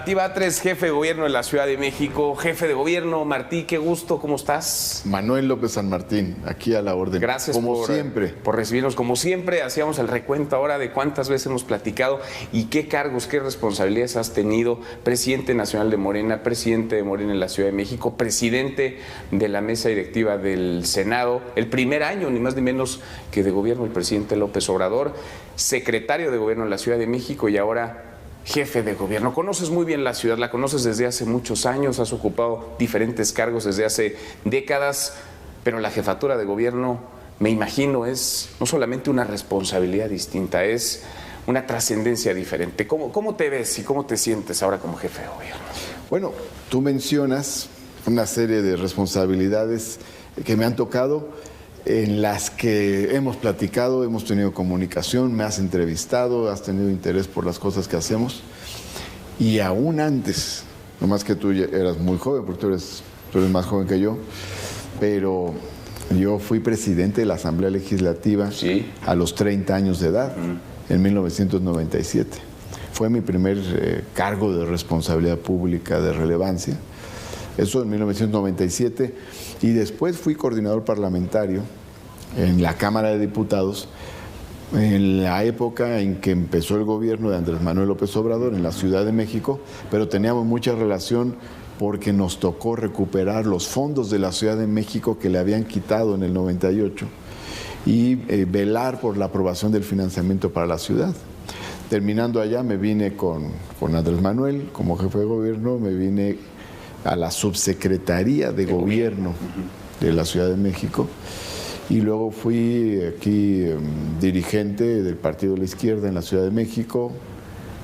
Martí Batres, jefe de gobierno de la Ciudad de México. Jefe de gobierno, Martí, qué gusto, ¿cómo estás? Manuel López San Martín, aquí a la orden. Gracias como siempre. Por recibirnos. Como siempre, hacíamos el recuento ahora de cuántas veces hemos platicado y qué cargos, qué responsabilidades has tenido. Presidente nacional de Morena, presidente de Morena en la Ciudad de México, presidente de la mesa directiva del Senado, el primer año, ni más ni menos que de gobierno del presidente López Obrador, secretario de gobierno en la Ciudad de México y ahora jefe de gobierno. Conoces muy bien la ciudad, la conoces desde hace muchos años, has ocupado diferentes cargos desde hace décadas, pero la jefatura de gobierno, me imagino, es no solamente una responsabilidad distinta, es una trascendencia diferente. ¿Cómo te ves y cómo te sientes ahora como jefe de gobierno? Bueno, tú mencionas una serie de responsabilidades que me han tocado, en las que hemos platicado, hemos tenido comunicación, me has entrevistado, has tenido interés por las cosas que hacemos. Y aún antes, nomás que tú ya eras muy joven, porque tú eres más joven que yo, pero yo fui presidente de la Asamblea Legislativa a los 30 años de edad, en 1997. Fue mi primer cargo de responsabilidad pública de relevancia. Eso en 1997, y después fui coordinador parlamentario en la Cámara de Diputados en la época en que empezó el gobierno de Andrés Manuel López Obrador en la Ciudad de México, pero teníamos mucha relación porque nos tocó recuperar los fondos de la Ciudad de México que le habían quitado en el 98 y velar por la aprobación del financiamiento para la ciudad. Terminando allá me vine con Andrés Manuel como jefe de gobierno, me vine a la subsecretaría de gobierno de la Ciudad de México y luego fui aquí dirigente del Partido de la Izquierda en la Ciudad de México.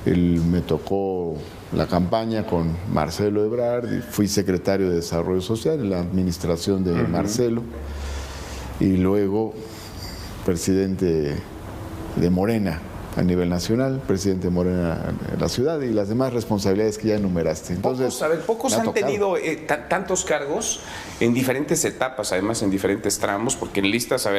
Me tocó la campaña con Marcelo Ebrard y fui secretario de Desarrollo Social en la administración de Marcelo y luego presidente de Morena a nivel nacional, presidente de Morena en la ciudad y las demás responsabilidades que ya enumeraste. Entonces, pocos han tenido tantos cargos en diferentes etapas, además en diferentes tramos, porque en listas,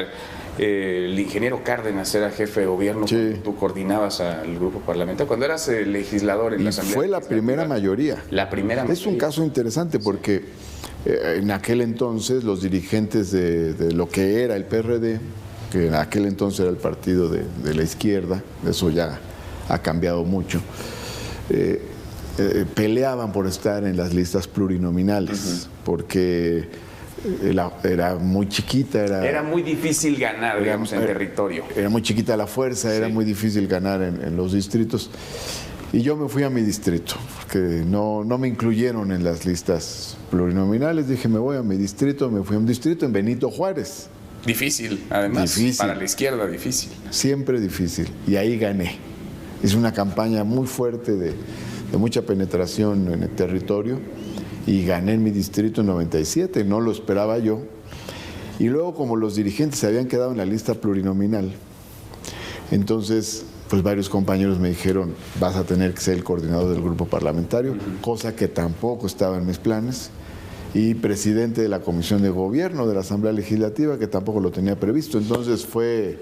el ingeniero Cárdenas era jefe de gobierno, sí. Tú coordinabas al grupo parlamentario, cuando eras legislador en la Asamblea. Fue la primera mayoría. La primera mayoría. Es un caso interesante porque en aquel entonces los dirigentes de lo que era el PRD, que en aquel entonces era el partido de la izquierda, eso ya ha cambiado mucho, peleaban por estar en las listas plurinominales, porque era muy chiquita. Era muy difícil ganar, digamos, en territorio. Era muy chiquita la fuerza, sí. Era muy difícil ganar en los distritos. Y yo me fui a mi distrito, porque no me incluyeron en las listas plurinominales. Dije, me voy a mi distrito, me fui a un distrito en Benito Juárez. Difícil, además, difícil. Para la izquierda, difícil. Siempre difícil, y ahí gané. Es una campaña muy fuerte de mucha penetración en el territorio, y gané en mi distrito en 97, no lo esperaba yo. Y luego, como los dirigentes se habían quedado en la lista plurinominal, entonces, pues varios compañeros me dijeron, vas a tener que ser el coordinador del grupo parlamentario, cosa que tampoco estaba en mis planes. Y presidente de la Comisión de Gobierno de la Asamblea Legislativa, que tampoco lo tenía previsto. Entonces fue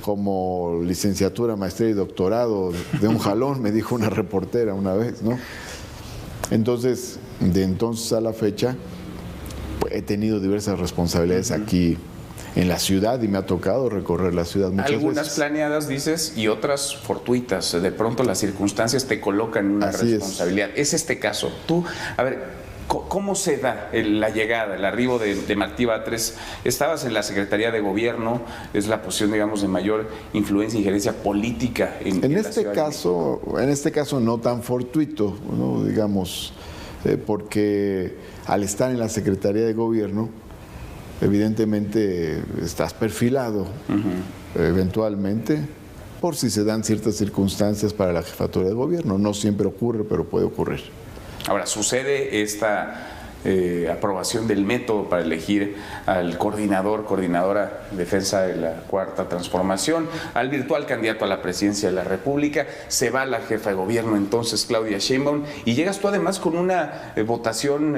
como licenciatura, maestría y doctorado de un jalón, me dijo una reportera una vez, ¿no? Entonces, de entonces a la fecha, pues, he tenido diversas responsabilidades aquí en la ciudad y me ha tocado recorrer la ciudad muchas veces. Algunas planeadas, dices, y otras fortuitas. De pronto las circunstancias te colocan en una responsabilidad. Es este caso. Tú, ¿cómo se da la llegada, el arribo de Martí Batres? Estabas en la Secretaría de Gobierno, es la posición, digamos, de mayor influencia e injerencia política en este caso. En este caso no tan fortuito, ¿no? Digamos, porque al estar en la Secretaría de Gobierno, evidentemente estás perfilado eventualmente por si se dan ciertas circunstancias para la jefatura de gobierno. No siempre ocurre, pero puede ocurrir. Ahora, sucede esta aprobación del método para elegir al coordinadora de defensa de la Cuarta Transformación, al virtual candidato a la presidencia de la República. Se va la jefa de gobierno entonces, Claudia Sheinbaum, y llegas tú además con una votación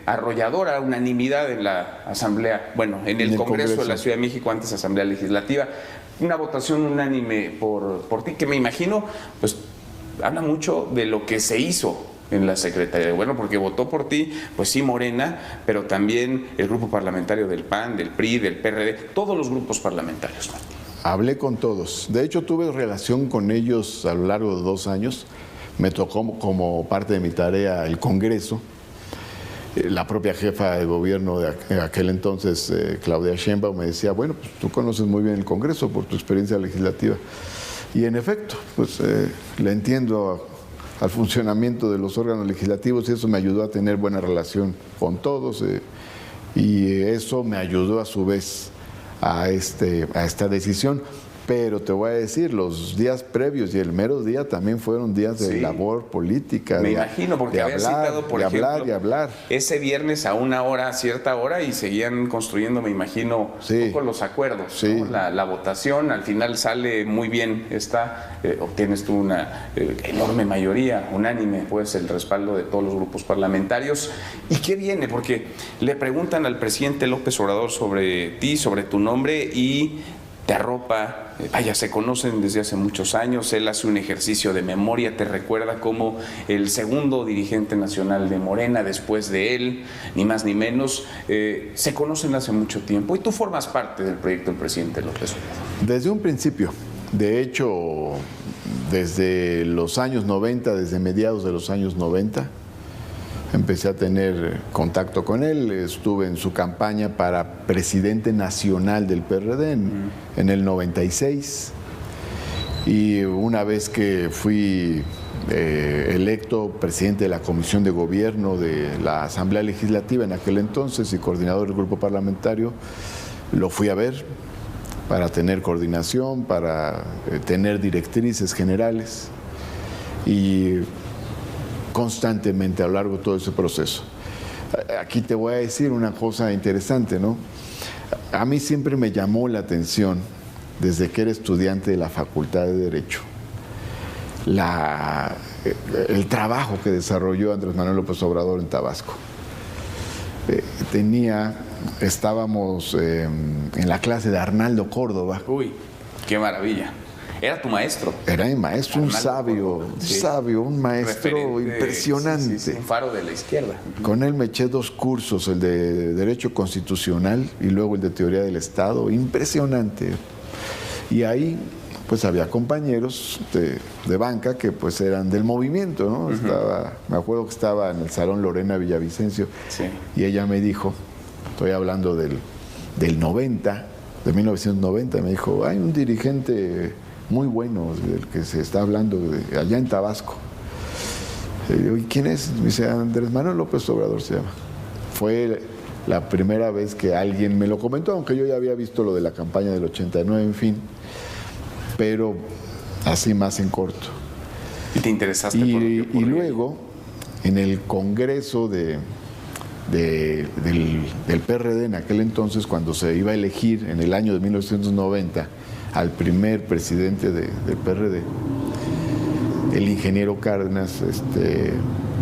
arrolladora, unanimidad en la Asamblea, en el Congreso de la Ciudad de México, antes Asamblea Legislativa. Una votación unánime por ti, que me imagino, pues habla mucho de lo que se hizo en la Secretaría de Gobierno? Porque votó por ti, pues sí, Morena, pero también el grupo parlamentario del PAN, del PRI, del PRD, todos los grupos parlamentarios, Martín. Hablé con todos. De hecho, tuve relación con ellos a lo largo de 2 años. Me tocó como parte de mi tarea el Congreso. La propia jefa de gobierno de aquel entonces, Claudia Sheinbaum, me decía, bueno, pues tú conoces muy bien el Congreso por tu experiencia legislativa. Y en efecto, pues le entiendo al funcionamiento de los órganos legislativos y eso me ayudó a tener buena relación con todos y eso me ayudó a su vez a esta decisión. Pero te voy a decir, los días previos y el mero día también fueron días de labor política. Me imagino, porque había citado, por ejemplo, ese viernes a una hora, a cierta hora, y seguían construyendo, me imagino, un poco los acuerdos. Sí. ¿No? La votación al final sale muy bien, obtienes tú una enorme mayoría, unánime, pues el respaldo de todos los grupos parlamentarios. ¿Y qué viene? Porque le preguntan al presidente López Obrador sobre ti, sobre tu nombre, y te arropa. Vaya, se conocen desde hace muchos años, él hace un ejercicio de memoria, te recuerda como el segundo dirigente nacional de Morena, después de él, ni más ni menos, se conocen hace mucho tiempo y tú formas parte del proyecto del presidente López Obrador. Desde un principio, de hecho, desde los años 90, desde mediados de los años 90, empecé a tener contacto con él, estuve en su campaña para presidente nacional del PRD en el 96 y una vez que fui electo presidente de la Comisión de Gobierno de la Asamblea Legislativa en aquel entonces y coordinador del grupo parlamentario, lo fui a ver para tener coordinación, para tener directrices generales y constantemente a lo largo de todo ese proceso. Aquí te voy a decir una cosa interesante, ¿no? A mí siempre me llamó la atención, desde que era estudiante de la Facultad de Derecho, el trabajo que desarrolló Andrés Manuel López Obrador en Tabasco. Estábamos en la clase de Arnaldo Córdoba. Uy, qué maravilla. Era tu maestro. Era mi maestro, un sabio, un maestro referente, impresionante. Un faro de la izquierda. Con él me eché 2 cursos, el de Derecho Constitucional y luego el de Teoría del Estado, impresionante. Y ahí pues había compañeros de banca que pues eran del movimiento, ¿no? Me acuerdo que estaba en el Salón Lorena Villavicencio y ella me dijo, estoy hablando del 90, de 1990, me dijo, hay un dirigente muy bueno del que se está hablando allá en Tabasco. ¿Y quién es? Me dice, Andrés Manuel López Obrador se llama. Fue la primera vez que alguien me lo comentó, aunque yo ya había visto lo de la campaña del 89, en fin, pero así más en corto. ¿Y te interesaste por lo que ocurrió? Y luego, en el Congreso del PRD en aquel entonces, cuando se iba a elegir en el año de 1990 al primer presidente del PRD, el ingeniero Cárdenas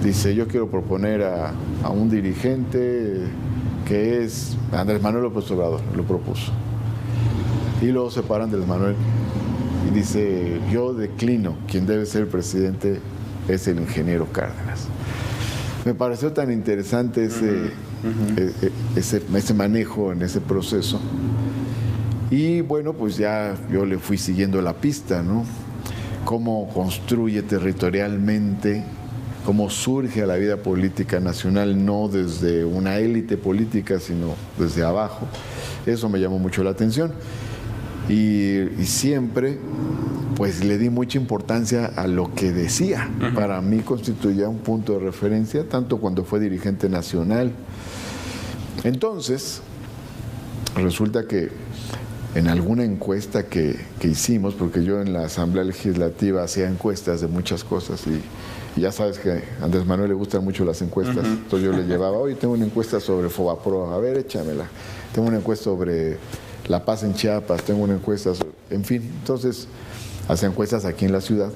dice, yo quiero proponer a un dirigente que es Andrés Manuel López Obrador, lo propuso. Y luego se para Andrés Manuel y dice, yo declino, quien debe ser presidente es el ingeniero Cárdenas. Me pareció tan interesante ese manejo en ese proceso. Y bueno, pues ya yo le fui siguiendo la pista, ¿no? Cómo construye territorialmente, cómo surge a la vida política nacional, no desde una élite política, sino desde abajo. Eso me llamó mucho la atención. Y siempre, pues le di mucha importancia a lo que decía. Para mí constituía un punto de referencia, tanto cuando fue dirigente nacional. Entonces, resulta que en alguna encuesta que hicimos, porque yo en la Asamblea Legislativa hacía encuestas de muchas cosas y ya sabes que a Andrés Manuel le gustan mucho las encuestas, entonces yo le llevaba, oye, tengo una encuesta sobre Fobapro, a ver, échamela, tengo una encuesta sobre la paz en Chiapas, tengo una encuesta sobre, en fin, entonces hacía encuestas aquí en la ciudad.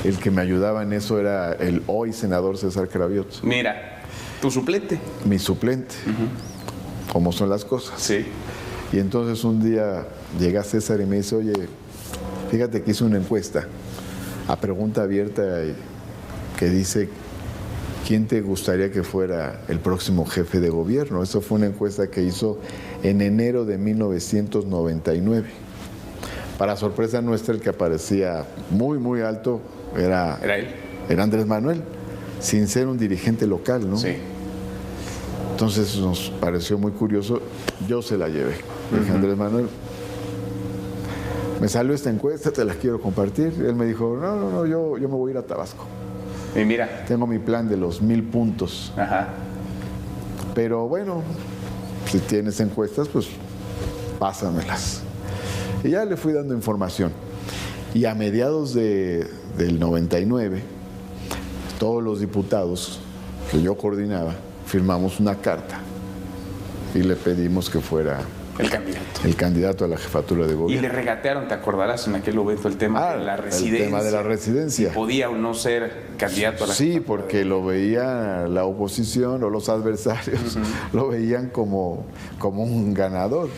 El que me ayudaba en eso era el hoy senador César Cravioto. Mira, tu suplente. Mi suplente, como son las cosas. Sí. Y entonces un día llega César y me dice, oye, fíjate que hice una encuesta a pregunta abierta que dice: ¿quién te gustaría que fuera el próximo jefe de gobierno? Eso fue una encuesta que hizo en enero de 1999. Para sorpresa nuestra, el que aparecía muy, muy alto era él. Era Andrés Manuel, sin ser un dirigente local, ¿no? Sí. Entonces nos pareció muy curioso. Yo se la llevé. Le dije: Andrés Manuel, me salió esta encuesta, te la quiero compartir. Él me dijo: no, yo me voy a ir a Tabasco. Y mira. Tengo mi plan de los 1000 puntos. Ajá. Pero bueno, si tienes encuestas, pues pásamelas. Y ya le fui dando información. Y a mediados del 99, todos los diputados que yo coordinaba firmamos una carta y le pedimos que fuera el candidato a la jefatura de gobierno. Y le regatearon, te acordarás, en aquel momento el tema de la residencia. El tema de la residencia. Si podía o no ser candidato a la jefatura. Sí, porque lo veía la oposición o los adversarios, lo veían como un ganador.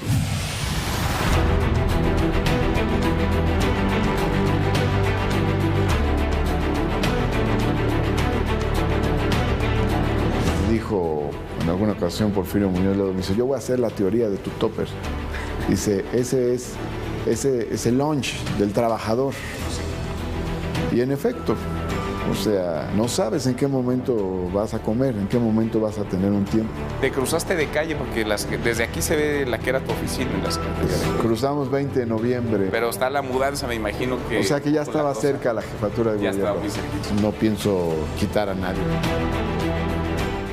Dijo en alguna ocasión Porfirio Muñoz Ledo, me dice: yo voy a hacer la teoría de tu topper. Dice: ese es el lunch del trabajador. Y en efecto, o sea, no sabes en qué momento vas a comer, en qué momento vas a tener un tiempo. Te cruzaste de calle porque desde aquí se ve la que era tu oficina en la Secretaría. Cruzamos 20 de noviembre. Pero está la mudanza, me imagino que... O sea que ya estaba cerca la jefatura de gobierno. Ya estaba muy cerquita. No pienso quitar a nadie.